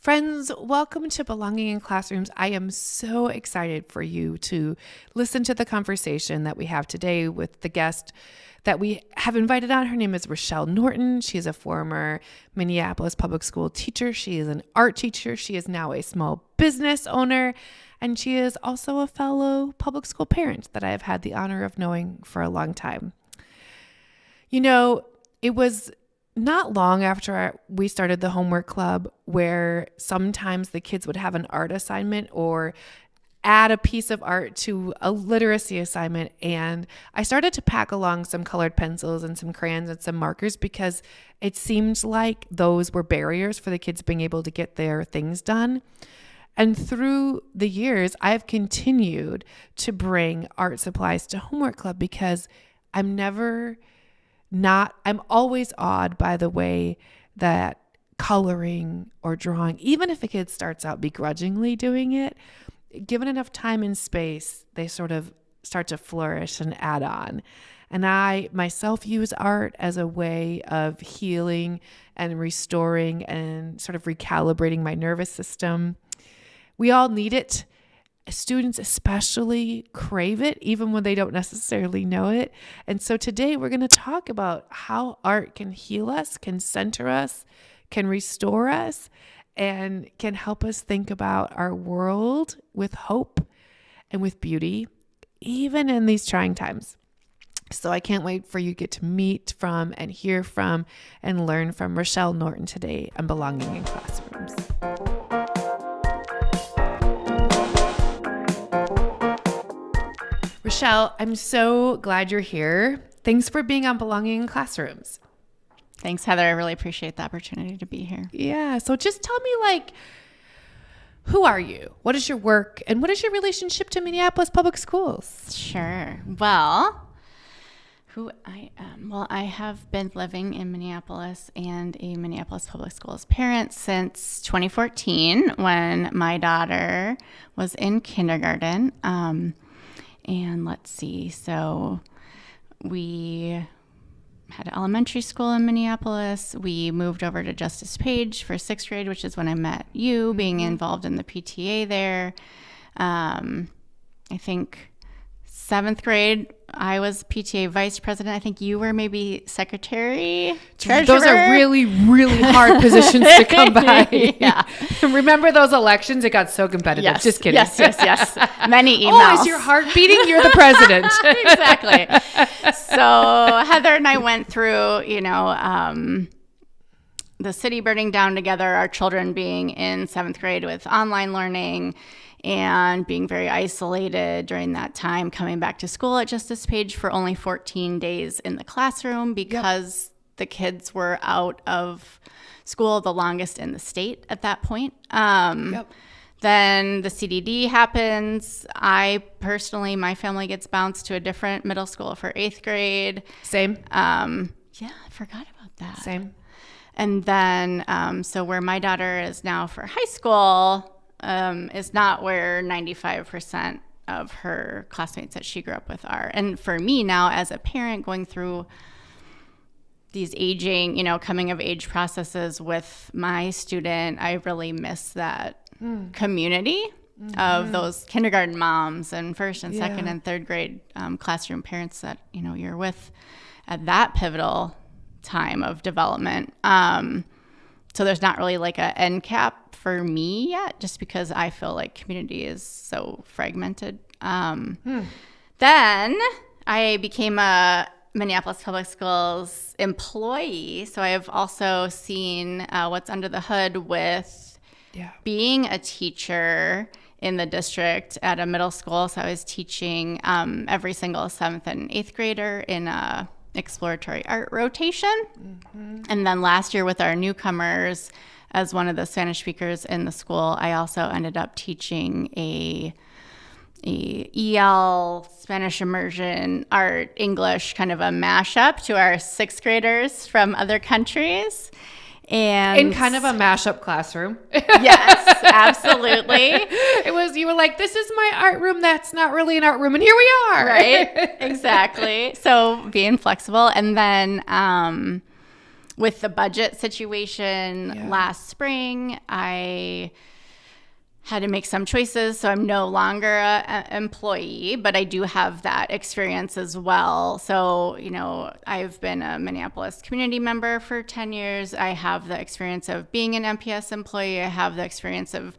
Friends, welcome to Belonging in Classrooms. I am so excited for you to listen to the conversation that we have today with the guest that we have invited on. Her name is Richelle Norton. She is a former Minneapolis public school teacher. She is an art teacher. She is now a small business owner, and she is also a fellow public school parent that I have had the honor of knowing for a long time. You know, it was not long after we started the homework club where sometimes the kids would have an art assignment or add a piece of art to a literacy assignment. And I started to pack along some colored pencils and some crayons and some markers because it seemed like those were barriers for the kids being able to get their things done. And through the years, I've continued to bring art supplies to homework club because I'm always awed by the way that coloring or drawing, even if a kid starts out begrudgingly doing it, given enough time and space, they sort of start to flourish and add on. And I myself use art as a way of healing and restoring and sort of recalibrating my nervous system. We all need it. Students especially crave it, even when they don't necessarily know it. And so today we're going to talk about how art can heal us, can center us, can restore us, and can help us think about our world with hope and with beauty, even in these trying times. So I can't wait for you to get to meet from and hear from and learn from Richelle Norton today on Belonging in Classrooms. Richelle, I'm so glad you're here. Thanks for being on Belonging in Classrooms. Thanks, Heather. I really appreciate the opportunity to be here. Yeah. So just tell me, who are you? What is your work? And what is your relationship to Minneapolis Public Schools? Sure. Well, who I am? Well, I have been living in Minneapolis and a Minneapolis Public Schools parent since 2014 when my daughter was in kindergarten. And let's see, so we had elementary school in Minneapolis. We moved over to Justice Page for sixth grade, which is when I met you, being involved in the PTA there. I think seventh grade, I was PTA vice president. I think you were maybe secretary, treasurer. Those are really, really hard positions to come by. Yeah. Remember those elections? It got so competitive. Yes. Just kidding. Yes. Many emails. Oh, is your heart beating? You're the president. Exactly. So Heather and I went through, the city burning down together, our children being in seventh grade with online learning and being very isolated during that time, coming back to school at Justice Page for only 14 days in the classroom because the kids were out of school the longest in the state at that point. Then the CDD happens. My family gets bounced to a different middle school for eighth grade. Same. I forgot about that. Same. And then, so where my daughter is now for high school is not where 95% of her classmates that she grew up with are. And for me now as a parent going through these aging, coming of age processes with my student, I really miss that community of those kindergarten moms and first and second and third grade classroom parents that, you're with at that pivotal time of development. So there's not really like an end cap for me yet, just because I feel like community is so fragmented. Then I became a Minneapolis Public Schools employee. So I have also seen what's under the hood with being a teacher in the district at a middle school. So I was teaching every single seventh and eighth grader in a exploratory art rotation. And then last year with our newcomers, as one of the Spanish speakers in the school, I also ended up teaching a EL, Spanish immersion, art, English, kind of a mashup to our sixth graders from other countries. And in kind of a mashup classroom. Yes, absolutely. You were like, this is my art room. That's not really an art room. And here we are. Right. Exactly. So being flexible. And then with the budget situation last spring, I had to make some choices. So I'm no longer an employee, but I do have that experience as well. So, I've been a Minneapolis community member for 10 years. I have the experience of being an MPS employee. I have the experience of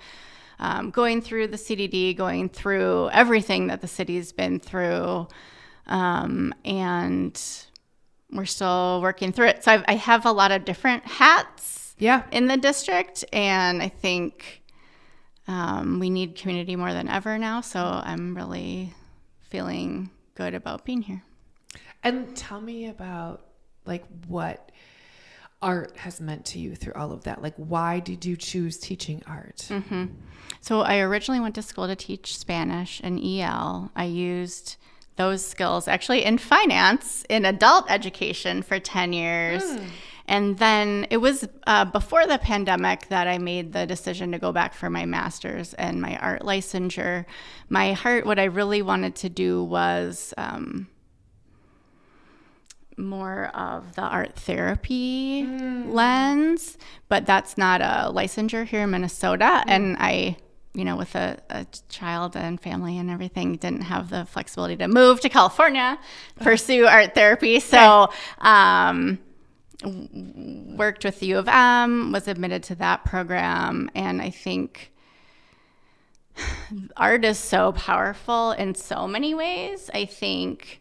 going through the CDD, going through everything that the city's been through. And we're still working through it. So I have a lot of different hats in the district. And I think we need community more than ever now. So I'm really feeling good about being here. And tell me about what art has meant to you through all of that. Why did you choose teaching art? Mm-hmm. So I originally went to school to teach Spanish and EL. I used those skills actually in finance, in adult education for 10 years. And then it was before the pandemic that I made the decision to go back for my master's and my art licensure. My heart, what I really wanted to do was more of the art therapy lens, but that's not a licensure here in Minnesota. And I, with a child and family and everything, didn't have the flexibility to move to California, pursue art therapy. So, worked with U of M, was admitted to that program. And I think art is so powerful in so many ways. I think,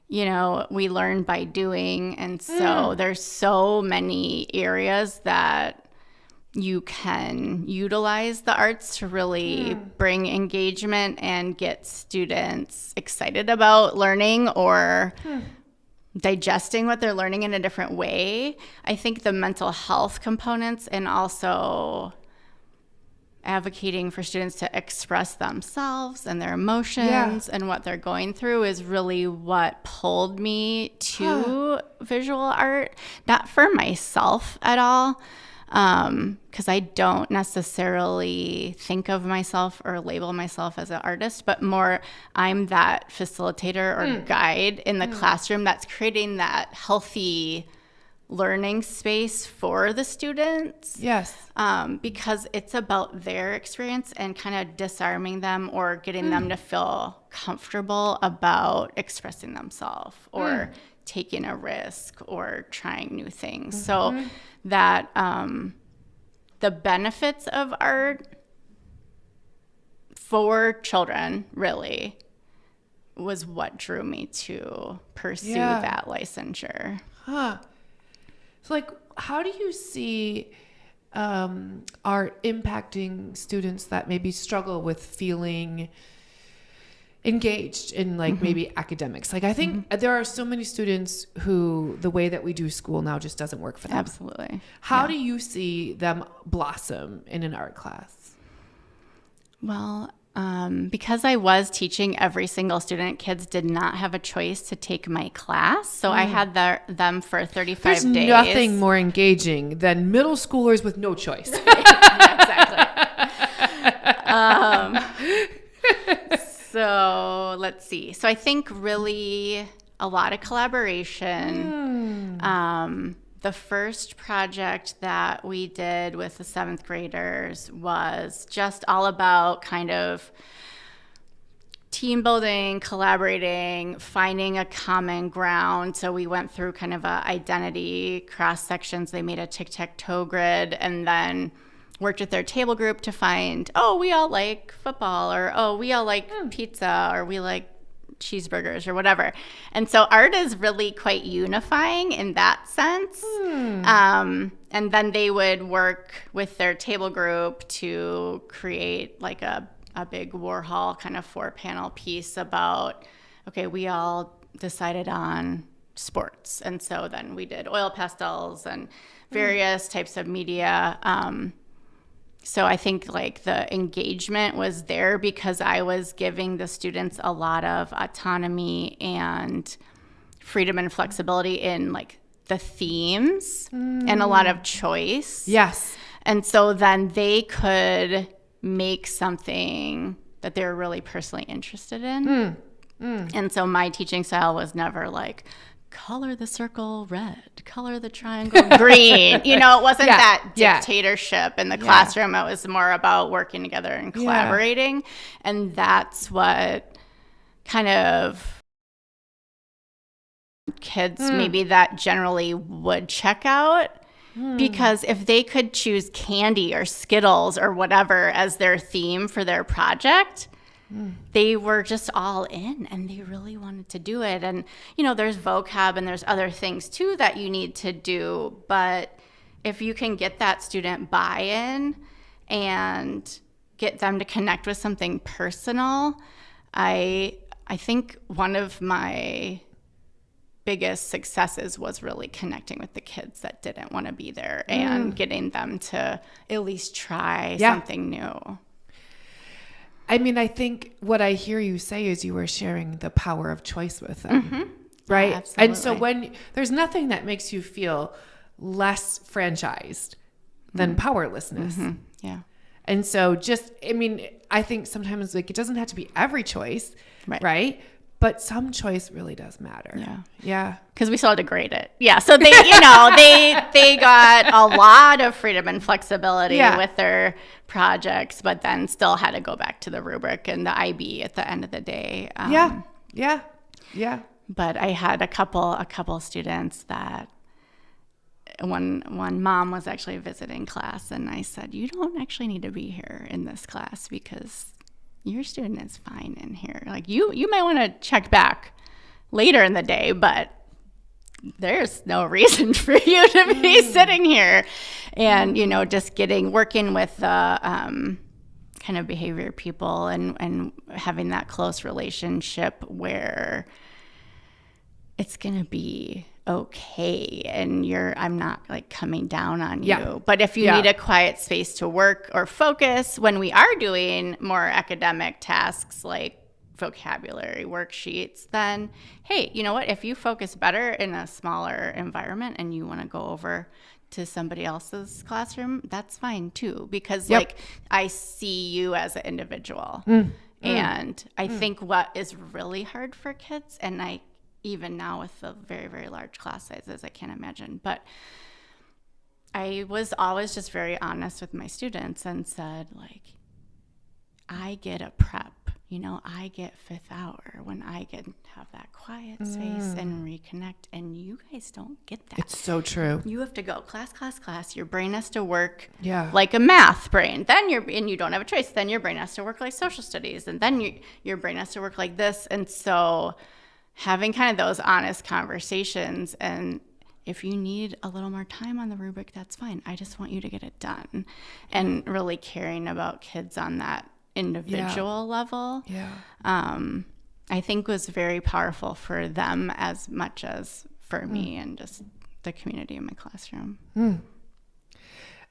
we learn by doing. And so there's so many areas that you can utilize the arts to really bring engagement and get students excited about learning or digesting what they're learning in a different way. I think the mental health components and also advocating for students to express themselves and their emotions and what they're going through is really what pulled me to visual art. Not for myself at all, because I don't necessarily think of myself or label myself as an artist, but more I'm that facilitator or guide in the classroom that's creating that healthy learning space for the students. Yes. Because it's about their experience and kind of disarming them or getting them to feel comfortable about expressing themselves or taking a risk or trying new things. So that the benefits of art for children really was what drew me to pursue that licensure. So how do you see art impacting students that maybe struggle with feeling engaged in maybe academics? I think there are so many students who the way that we do school now just doesn't work for them. Absolutely. How do you see them blossom in an art class? Well, because I was teaching every single student, kids did not have a choice to take my class. So I had them for 35 There's days. There's nothing more engaging than middle schoolers with no choice. Exactly. So let's see. So I think really a lot of collaboration. The first project that we did with the 7th graders was just all about kind of team building, collaborating, finding a common ground. So we went through kind of a identity cross sections. They made a tic-tac-toe grid and then worked with their table group to find, we all like football, or we all like pizza, or we like cheeseburgers or whatever. And so art is really quite unifying in that sense. And then they would work with their table group to create a big Warhol kind of 4-panel piece about, we all decided on sports. And so then we did oil pastels and various types of media. So I think the engagement was there because I was giving the students a lot of autonomy and freedom and flexibility in the themes and a lot of choice. Yes. And so then they could make something that they were really personally interested in. And so my teaching style was never color the circle red, color the triangle green. You know, it wasn't that dictatorship in the classroom. It was more about working together and collaborating. And that's what kind of kids maybe that generally would check out. Because if they could choose candy or Skittles or whatever as their theme for their project, they were just all in and they really wanted to do it. And, you know, there's vocab and there's other things too that you need to do. But if you can get that student buy-in and get them to connect with something personal, I think one of my biggest successes was really connecting with the kids that didn't want to be there and getting them to at least try something new. I mean, I think what I hear you say is you were sharing the power of choice with them, right? Yeah, absolutely. And so when there's nothing that makes you feel less franchised than powerlessness. Yeah. And so I think sometimes like it doesn't have to be every choice, right? But some choice really does matter. Yeah. Because we still had to grade it. Yeah. So they, you know, they got a lot of freedom and flexibility with their projects, but then still had to go back to the rubric and the IB at the end of the day. Yeah. But I had a couple students that one mom was actually visiting class, and I said, you don't actually need to be here in this class because your student is fine in here. Like you might want to check back later in the day, but there's no reason for you to be sitting here. And, you know, just working with the kind of behavior people and having that close relationship where it's going to be okay. And I'm not like coming down on you, but if you need a quiet space to work or focus when we are doing more academic tasks like vocabulary worksheets, then hey, you know what? If you focus better in a smaller environment and you want to go over to somebody else's classroom, that's fine too, because like I see you as an individual. And I think what is really hard for kids, and even now with the very, very large class sizes, I can't imagine. But I was always just very honest with my students and said, like, I get a prep. You know, I get fifth hour when I can have that quiet space and reconnect. And you guys don't get that. It's so true. You have to go class. Your brain has to work like a math brain. Then and you don't have a choice. Then your brain has to work like social studies. And then your brain has to work like this. And so having kind of those honest conversations, and if you need a little more time on the rubric, that's fine. I just want you to get it done. And really caring about kids on that individual level, I think was very powerful for them as much as for me and just the community in my classroom.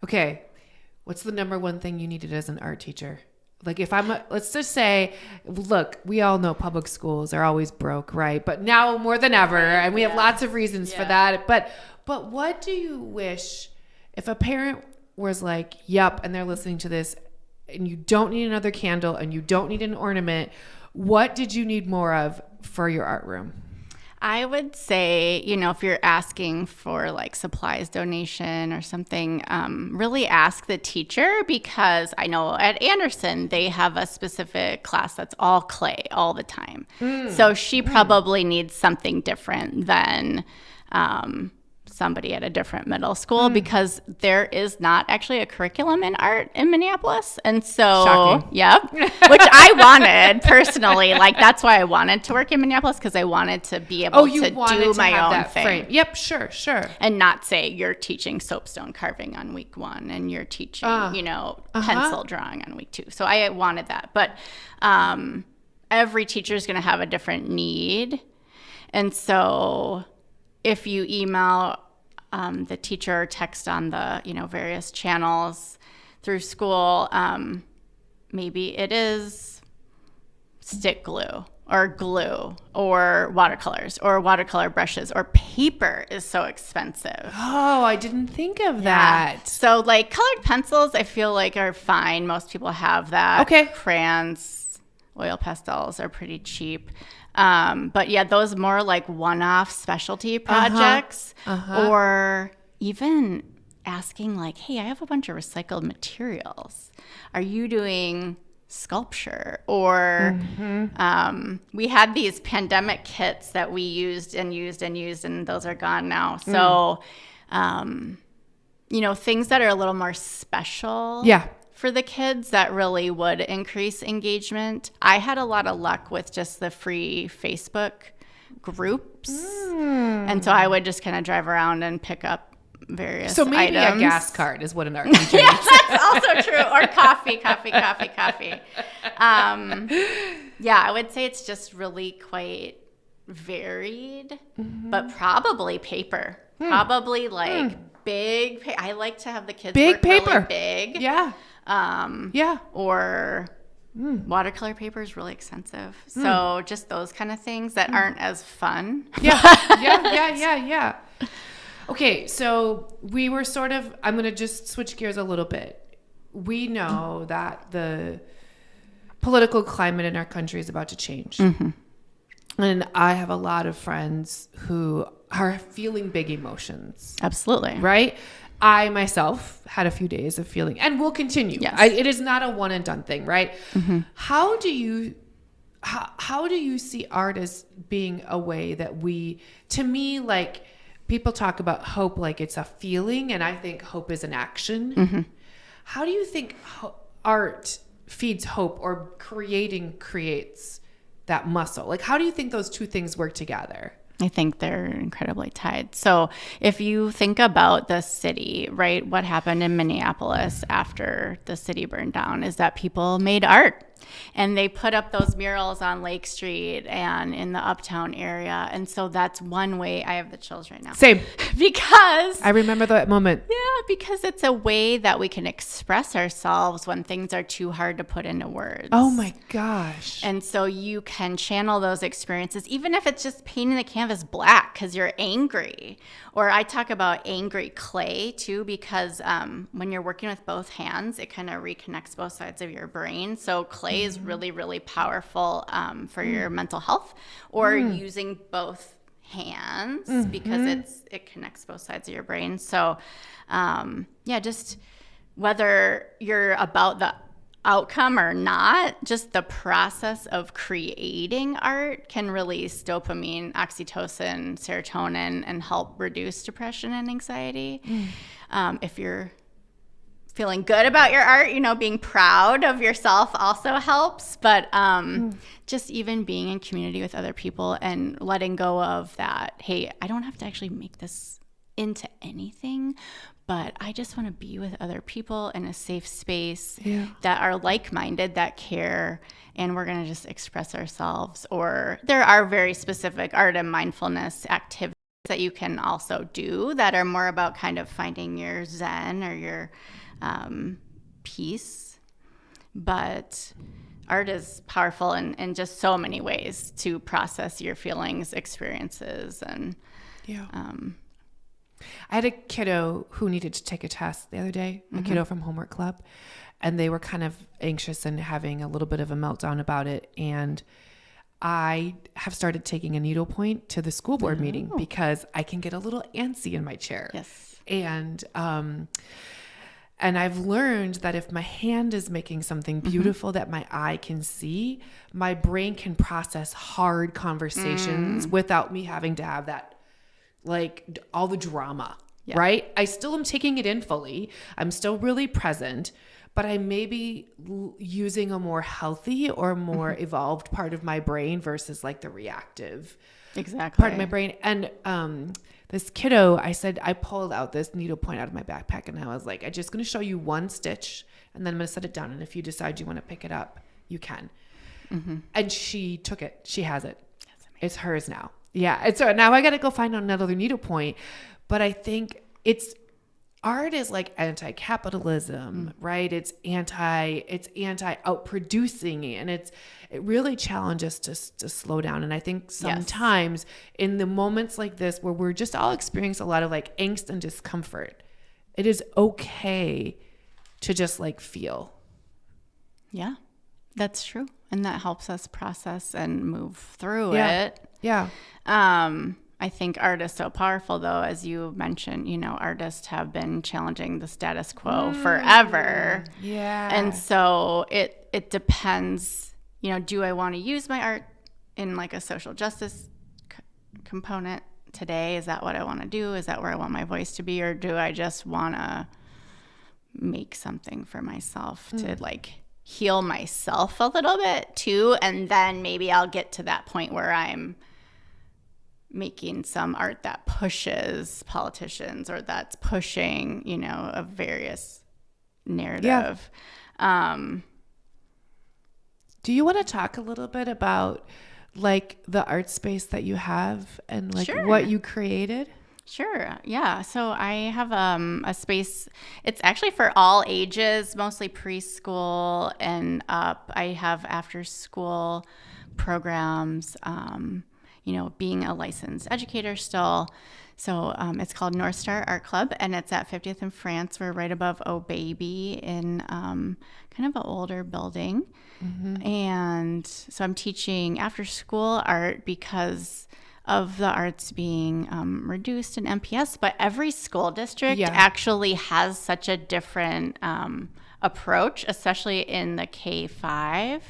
Okay. What's the number one thing you needed as an art teacher? Like if let's just say, look, we all know public schools are always broke, right? But now more than ever, and we have lots of reasons for that. But what do you wish if a parent was like, yep, and they're listening to this, and you don't need another candle and you don't need an ornament, what did you need more of for your art room? I would say, you know, if you're asking for like supplies donation or something, really ask the teacher, because I know at Anderson, they have a specific class that's all clay all the time. So she probably needs something different than somebody at a different middle school, because there is not actually a curriculum in art in Minneapolis. And so, shocking. Which I wanted personally. Like, that's why I wanted to work in Minneapolis, because I wanted to be able to do my own thing. Frame. Yep, sure. And not say you're teaching soapstone carving on week 1 and you're teaching, pencil drawing on week 2. So I wanted that. But every teacher is going to have a different need. And so if you email the teacher or text on the, various channels through school, maybe it is stick glue or watercolors or watercolor brushes, or paper is so expensive. Oh, I didn't think of that. So like colored pencils, I feel like are fine. Most people have that. Okay. Crayons, oil pastels are pretty cheap. But yeah, those more like one-off specialty projects or even asking like, hey, I have a bunch of recycled materials. Are you doing sculpture? Or we had these pandemic kits that we used, and those are gone now. So, things that are a little more special for the kids that really would increase engagement. I had a lot of luck with just the free Facebook groups. And so I would just kind of drive around and pick up various So maybe items. A gas card is what in our country Yes, that's also true. Or coffee. I would say it's just really quite varied, but probably paper. Probably like big. I like to have the kids big work paper. Really big. Yeah. Or watercolor paper is really expensive. So just those kind of things that aren't as fun. Yeah. Okay, so we were I'm going to just switch gears a little bit. We know that the political climate in our country is about to change. And I have a lot of friends who are feeling big emotions. Absolutely. Right? I myself had a few days of feeling, and will continue. Yes. It is not a one and done thing, right? How do you see art as being a way that to me, like, people talk about hope like it's a feeling, and I think hope is an action. How do you think art feeds hope, or creates that muscle? Like, how do you think those two things work together? I think they're incredibly tied. So if you think about the city, right, what happened in Minneapolis after the city burned down is that people made art. And they put up those murals on Lake Street and in the uptown area. And so that's one way. I have the chills right now. Same. Because I remember that moment. Yeah, because it's a way that we can express ourselves when things are too hard to put into words. Oh my gosh. And so you can channel those experiences, even if it's just painting the canvas black because you're angry. Or I talk about angry clay too, because when you're working with both hands, it kind of reconnects both sides of your brain. So clay is really, really powerful for your mental health, or using both hands because it connects both sides of your brain. So just whether you're about the outcome or not, just the process of creating art can release dopamine, oxytocin, serotonin, and help reduce depression and anxiety. If you're feeling good about your art, being proud of yourself also helps. But just even being in community with other people and letting go of that, hey, I don't have to actually make this into anything, but I just want to be with other people in a safe space that are like-minded, that care, and we're going to just express ourselves. Or there are very specific art and mindfulness activities that you can also do that are more about kind of finding your zen or your peace. But art is powerful in just so many ways to process your feelings, experiences, and I had a kiddo who needed to take a test the other day, a kiddo from Homework Club, and they were kind of anxious and having a little bit of a meltdown about it. And I have started taking a needlepoint to the school board meeting because I can get a little antsy in my chair. Yes. And I've learned that if my hand is making something beautiful that my eye can see, my brain can process hard conversations without me having to have that, like, all the drama, right? I still am taking it in fully. I'm still really present, but I may be using a more healthy or more evolved part of my brain versus like the reactive part of my brain. And this kiddo, I pulled out this needlepoint out of my backpack and I was like, I'm just going to show you one stitch and then I'm going to set it down. And if you decide you want to pick it up, you can. And she took it. She has it. It's hers now. Yeah. And so now I got to go find another needlepoint. But I think art is like anti-capitalism, right? It's anti outproducing, and it really challenges us to slow down. And I think sometimes in the moments like this where we're just all experiencing a lot of like angst and discomfort, it is okay to just like feel. Yeah. That's true. And that helps us process and move through Yeah. it. Yeah. I think art is so powerful, though, as you mentioned, artists have been challenging the status quo forever. Yeah. And so it depends, do I want to use my art in like a social justice component today? Is that what I want to do? Is that where I want my voice to be? Or do I just want to make something for myself to like heal myself a little bit too? And then maybe I'll get to that point where I'm making some art that pushes politicians or that's pushing, a various narrative. Yeah. Do you want to talk a little bit about like the art space that you have and like Sure. what you created? Sure. Yeah. So I have a space. It's actually for all ages, mostly preschool and up. I have after school programs, being a licensed educator still. So it's called North Star Art Club, and it's at 50th and France. We're right above Oh Baby in kind of an older building. Mm-hmm. And so I'm teaching after school art because of the arts being reduced in MPS, but every school district actually has such a different approach, especially in the K-5.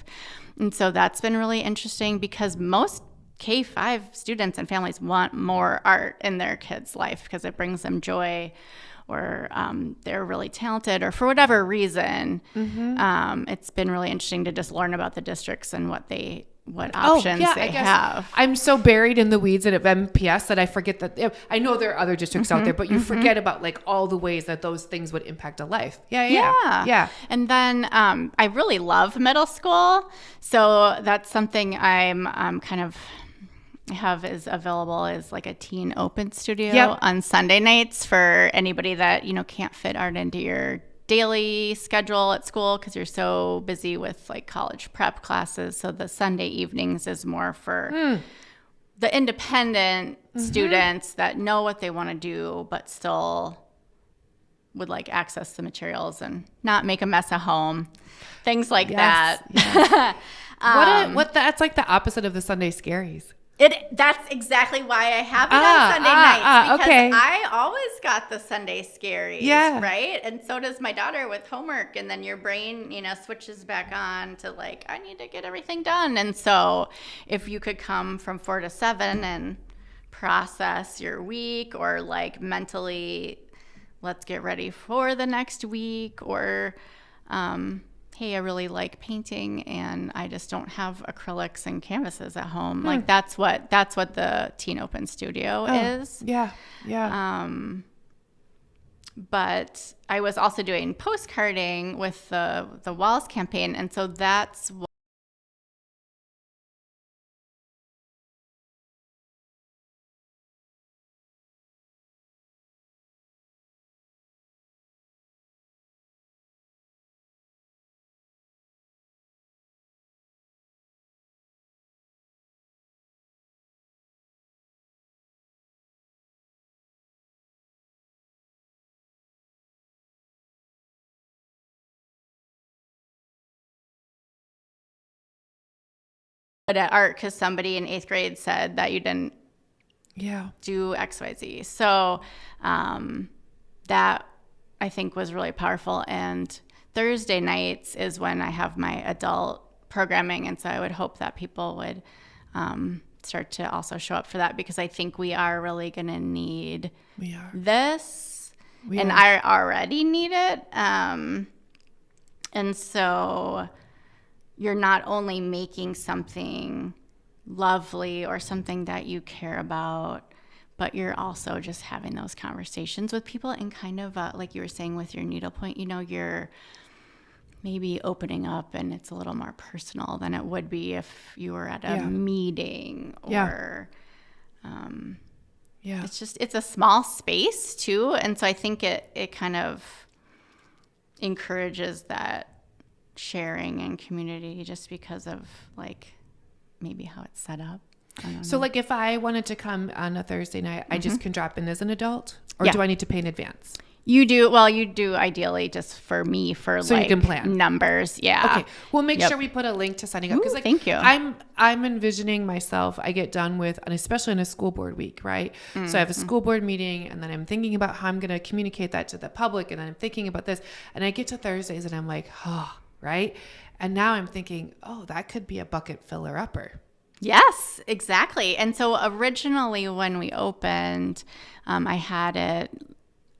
And so that's been really interesting because most K-5 students and families want more art in their kids' life because it brings them joy, or they're really talented, or for whatever reason. Mm-hmm. It's been really interesting to just learn about the districts and what options they have. I'm so buried in the weeds at MPS that I forget that. I know there are other districts out there, but you forget about like all the ways that those things would impact a life. Yeah. And then I really love middle school, so that's something I'm kind of have is available as like a teen open studio on Sunday nights for anybody that can't fit art into your daily schedule at school because you're so busy with like college prep classes. So the Sunday evenings is more for the independent students that know what they want to do but still would like access the materials and not make a mess at home, things like that. Yes. That's like the opposite of the Sunday scaries. That's exactly why I have it on Sunday nights, because I always got the Sunday scaries, right? And so does my daughter with homework, and then your brain, switches back on to like, I need to get everything done. And so if you could come from 4 to 7 and process your week, or like mentally, let's get ready for the next week, or hey, I really like painting and I just don't have acrylics and canvases at home. Like that's what the Teen Open Studio is. Yeah. But I was also doing postcarding with the Walls campaign, and so that's at art because somebody in 8th grade said that you didn't do XYZ. So that I think was really powerful. And Thursday nights is when I have my adult programming. And so I would hope that people would start to also show up for that, because I think we are really going to need this. I already need it. And so you're not only making something lovely or something that you care about, but you're also just having those conversations with people and kind of like you were saying with your needlepoint, you're maybe opening up and it's a little more personal than it would be if you were at a meeting or it's a small space too. And so I think it kind of encourages that sharing and community just because of like maybe how it's set up. So like if I wanted to come on a Thursday night, I just can drop in as an adult, or do I need to pay in advance? You do. Well, you do ideally just for me for So you can plan. numbers. Yeah. Okay. We'll make sure we put a link to signing up. Ooh, thank you. I'm envisioning myself, I get done with, and especially in a school board week, right? So I have a school board meeting, and then I'm thinking about how I'm going to communicate that to the public. And then I'm thinking about this, and I get to Thursdays and I'm like, oh, right. And now I'm thinking, oh, that could be a bucket filler upper. Yes, exactly. And so originally when we opened, I had it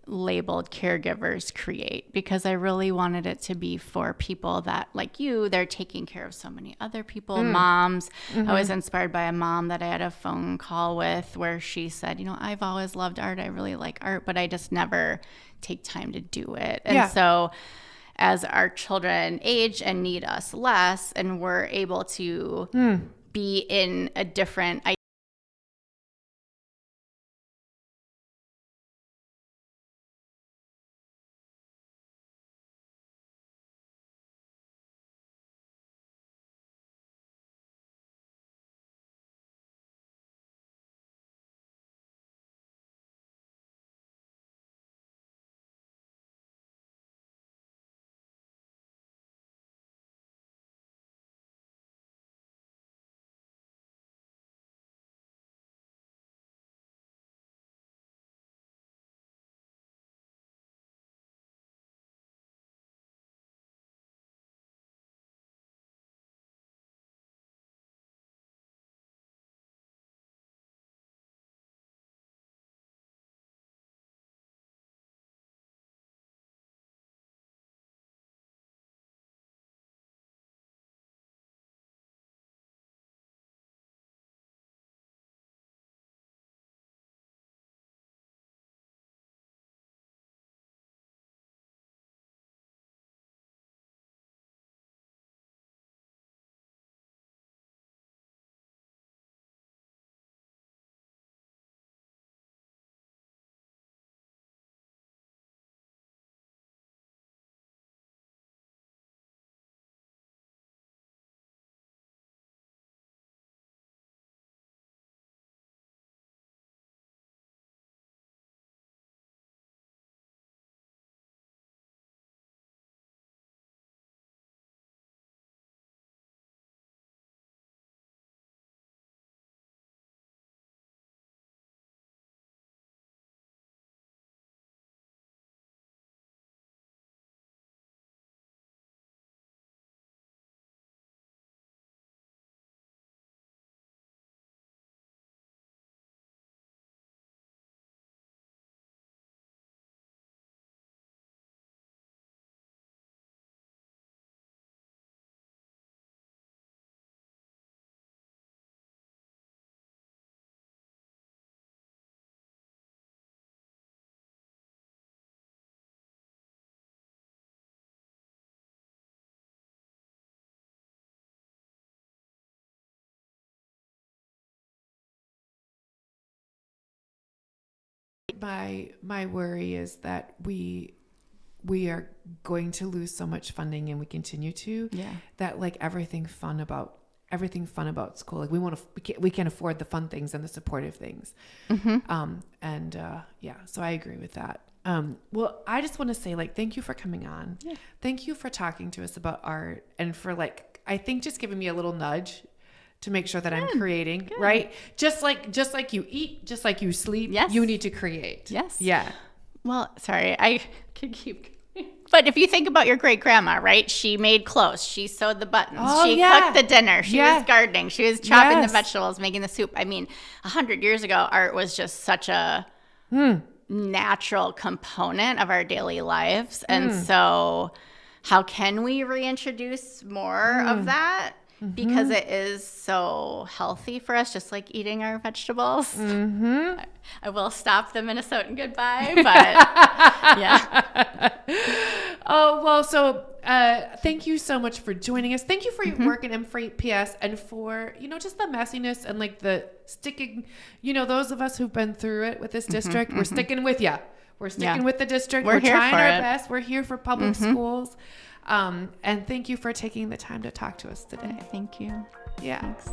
labeled Caregivers Create because I really wanted it to be for people that, like you, they're taking care of so many other people, moms. I was inspired by a mom that I had a phone call with where she said, I've always loved art. I really like art, but I just never take time to do it. And so as our children age and need us less, and we're able to be in a different My worry is that we are going to lose so much funding, and we continue to. That like everything fun about school, like we can't afford the fun things and the supportive things. So I agree with that. Well, I just want to say, like, thank you for coming on. Thank you for talking to us about art, and for I think just giving me a little nudge to make sure that I'm creating, right? Just like you eat, just like you sleep, you need to create. Yeah. Well, sorry, I could keep. But if you think about your great grandma, right? She made clothes. She sewed the buttons. She cooked the dinner. She was gardening. She was chopping the vegetables, making the soup. I mean, 100 years ago, art was just such a natural component of our daily lives. And so how can we reintroduce more of that? Because it is so healthy for us, just like eating our vegetables. I will stop the Minnesotan goodbye, but yeah. Oh, well, so thank you so much for joining us. Thank you for your work in MPS, and for, just the messiness and like the sticking, those of us who've been through it with this district, we're sticking with you. We're sticking with the district. We're trying our best. We're here for public schools. And thank you for taking the time to talk to us today. Thank you. Yeah. Thanks.